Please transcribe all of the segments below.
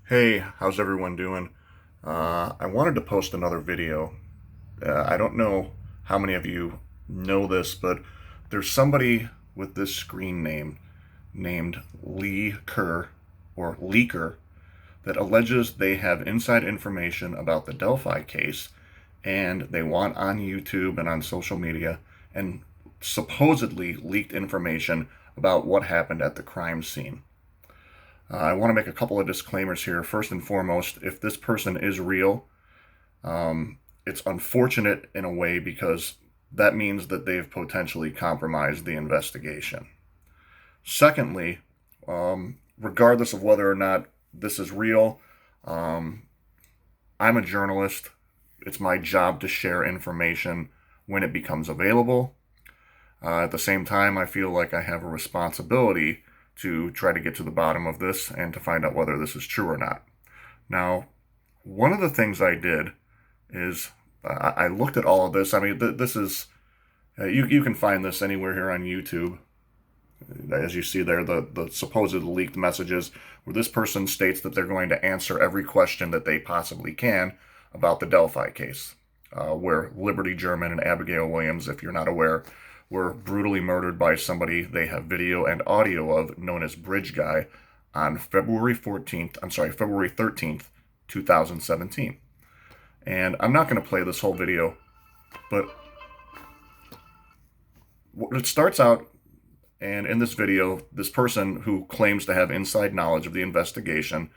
Hey, how's everyone doing? I wanted to post another video. I don't know how many of you know this, but there's somebody with this screen name named Leigh Kerr, or Leaker, that alleges they have inside information about the Delphi case, and they want on YouTube and on social media, and supposedly leaked information about what happened at the crime scene. I want to make a couple of disclaimers here. First and foremost, if this person is real, it's unfortunate in a way because that means that they've potentially compromised the investigation. Secondly, regardless of whether or not this is real, um, I'm a journalist. It's my job to share information when it becomes available. At the same time, I feel like I have a responsibility to try to get to the bottom of this and to find out whether this is true or not. Now, one of the things I did is I looked at all of this. I mean, this is, you can find this anywhere here on YouTube. As you see there, the supposed leaked messages where this person states that they're going to answer every question that they possibly can about the Delphi case, where Liberty German and Abigail Williams, if you're not aware, were brutally murdered by somebody they have video and audio of, known as Bridge Guy, on February 13th, 2017. And I'm not going to play this whole video, but it starts out, and in this video, this person who claims to have inside knowledge of the investigation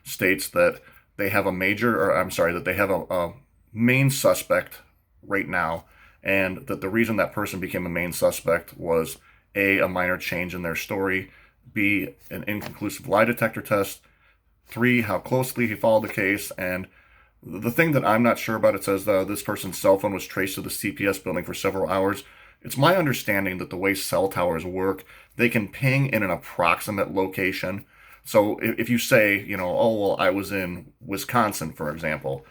states that they have that they have a main suspect right now, and that the reason that person became a main suspect was A, minor change in their story, B, an inconclusive lie detector test, 3, how closely he followed the case, and the thing that I'm not sure about, it says this person's cell phone was traced to the CPS building for several hours. It's my understanding that the way cell towers work, they can ping in an approximate location. So if you say, oh, well, I was in Wisconsin, for example,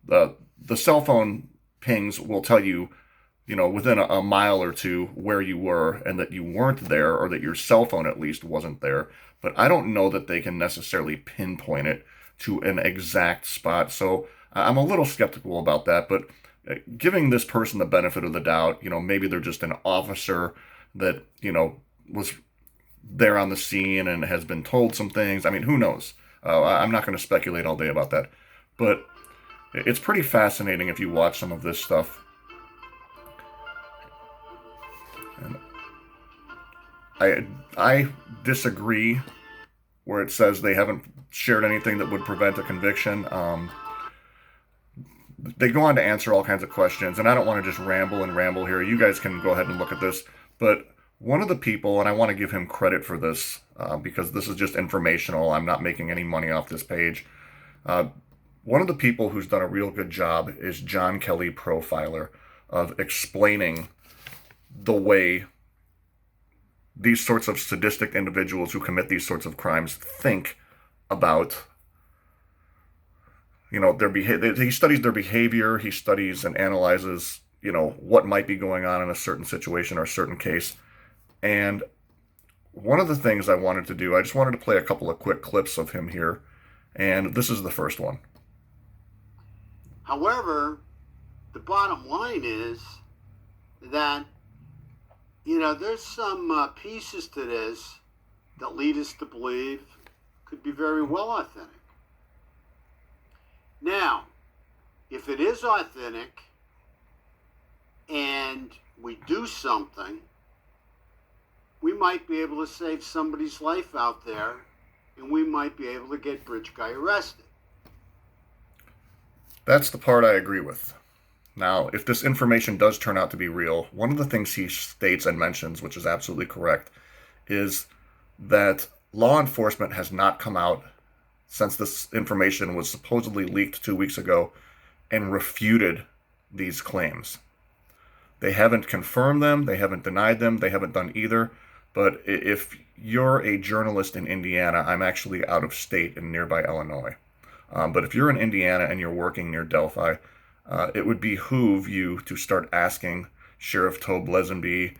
the cell phone pings will tell you, within a mile or two where you were and that you weren't there, or that your cell phone at least wasn't there. But I don't know that they can necessarily pinpoint it to an exact spot. So I'm a little skeptical about that. But giving this person the benefit of the doubt, maybe they're just an officer that, was there on the scene and has been told some things. I mean, who knows? I'm not going to speculate all day about that. But it's pretty fascinating if you watch some of this stuff. And I disagree where it says they haven't shared anything that would prevent a conviction. They go on to answer all kinds of questions, and I don't want to just ramble here. You guys can go ahead and look at this. But one of the people, and I want to give him credit for this because this is just informational. I'm not making any money off this page. One of the people who's done a real good job is John Kelly Profiler, of explaining the way these sorts of sadistic individuals who commit these sorts of crimes think about, their behavior. He studies their behavior. He studies and analyzes, what might be going on in a certain situation or a certain case. And one of the things I wanted to do, I just wanted to play a couple of quick clips of him here. And this is the first one. However, the bottom line is that, there's some pieces to this that lead us to believe could be very well authentic. Now, if it is authentic and we do something, we might be able to save somebody's life out there, and we might be able to get Bridge Guy arrested. That's the part I agree with. Now, if this information does turn out to be real, one of the things he states and mentions, which is absolutely correct, is that law enforcement has not come out since this information was supposedly leaked 2 weeks ago and refuted these claims. They haven't confirmed them, they haven't denied them, they haven't done either. But if you're a journalist in Indiana, I'm actually out of state in nearby Illinois. But if you're in Indiana and you're working near Delphi, it would behoove you to start asking Sheriff Tobe Leazenby,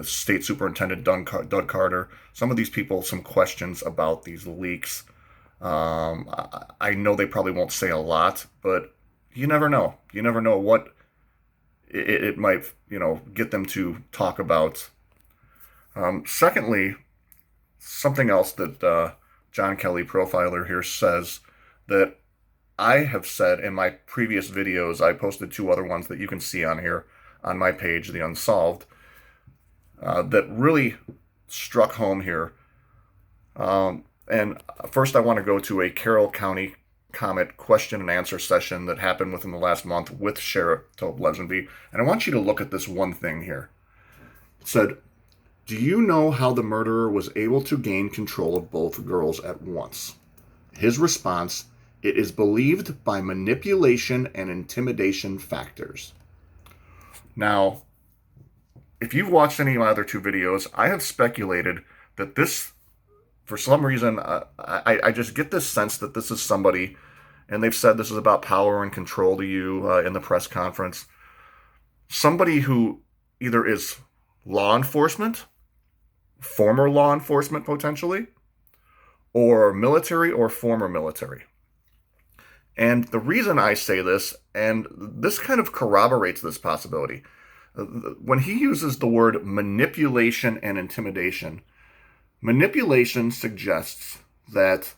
State Superintendent Doug Carter, some of these people some questions about these leaks. I know they probably won't say a lot, but you never know. You never know what it might, get them to talk about. Secondly, something else that John Kelly Profiler here says that I have said in my previous videos. I posted 2 other ones that you can see on here on my page, The Unsolved, that really struck home here. And first I want to go to a Caroll County Comet question and answer session that happened within the last month with Sheriff Tobe Leazenby. And I want you to look at this one thing here. It said, "Do you know how the murderer was able to gain control of both girls at once?" His response, "It is believed by manipulation and intimidation factors." Now, if you've watched any of my other 2 videos, I have speculated that this, for some reason, I just get this sense that this is somebody, and they've said this is about power and control to you in the press conference, somebody who either is law enforcement, former law enforcement potentially, or military or former military. And the reason I say this, and this kind of corroborates this possibility, when he uses the word manipulation and intimidation, manipulation suggests that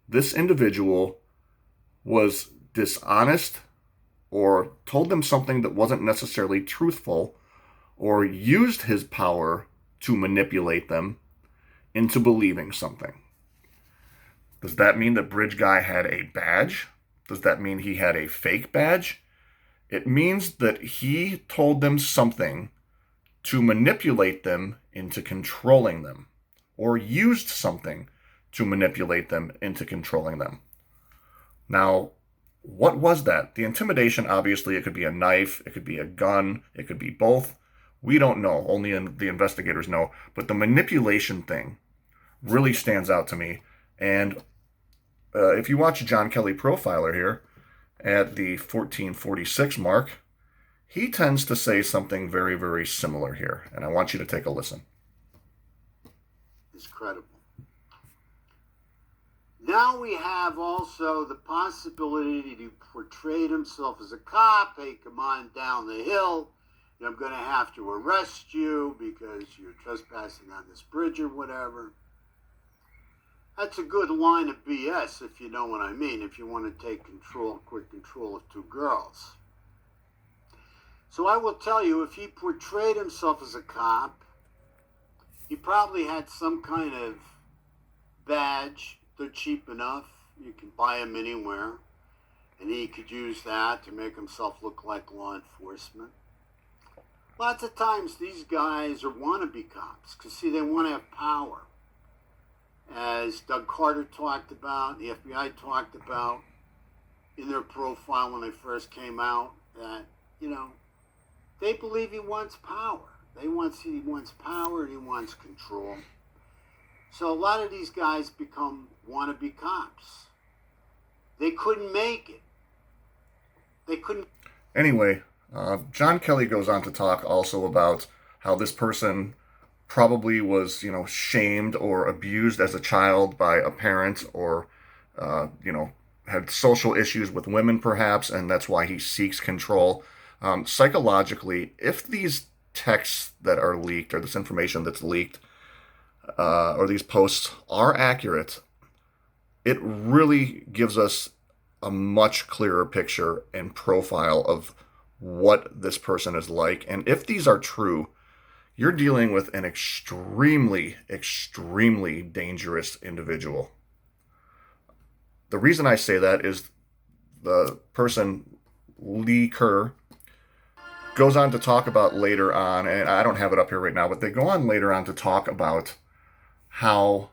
this individual was dishonest or told them something that wasn't necessarily truthful, or used his power to manipulate them into believing something. Does that mean that Bridge Guy had a badge? Does that mean he had a fake badge? It means that he told them something to manipulate them into controlling them, or used something to manipulate them into controlling them. Now, what was that? The intimidation, obviously, it could be a knife, it could be a gun, it could be both. We don't know. Only the investigators know. But the manipulation thing really stands out to me. And if you watch John Kelly Profiler here at the 1446 mark, he tends to say something very, very similar here. And I want you to take a listen. It's credible. Now we have also the possibility to portray himself as a cop. Hey, come on down the hill. I'm going to have to arrest you because you're trespassing on this bridge or whatever. That's a good line of BS, if you know what I mean, if you want to take quick control of 2 girls. So I will tell you, if he portrayed himself as a cop, he probably had some kind of badge. They're cheap enough. You can buy them anywhere. And he could use that to make himself look like law enforcement. Lots of times these guys are wannabe cops because, see, they want to have power. As Doug Carter talked about, the FBI talked about in their profile when they first came out, that, they believe he wants power. He wants power and he wants control. So a lot of these guys become wannabe cops. They couldn't make it. They couldn't. Anyway, John Kelly goes on to talk also about how this person probably was, shamed or abused as a child by a parent, or, had social issues with women perhaps, and that's why he seeks control. Psychologically, if these texts that are leaked, or this information that's leaked, or these posts are accurate, it really gives us a much clearer picture and profile of what this person is like. And if these are true, you're dealing with an extremely, extremely dangerous individual. The reason I say that is the person, Leigh Kerr, goes on to talk about later on, and I don't have it up here right now, but they go on later on to talk about how,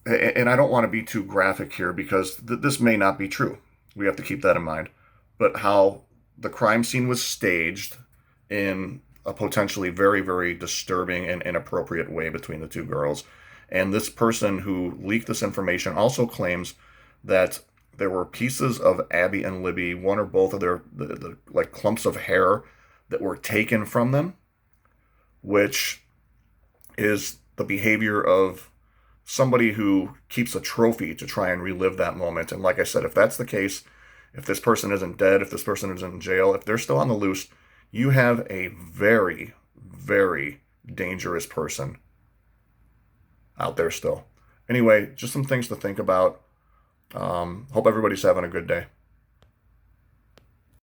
and I don't want to be too graphic here because this may not be true. We have to keep that in mind. But how the crime scene was staged in a potentially very, very disturbing and inappropriate way between the 2 girls. And this person who leaked this information also claims that there were pieces of Abby and Libby, one or both of their the like clumps of hair that were taken from them, which is the behavior of somebody who keeps a trophy to try and relive that moment. And like I said, if that's the case, if this person isn't dead, if this person isn't in jail, if they're still on the loose, you have a very, very dangerous person out there still. Anyway, just some things to think about. Hope everybody's having a good day.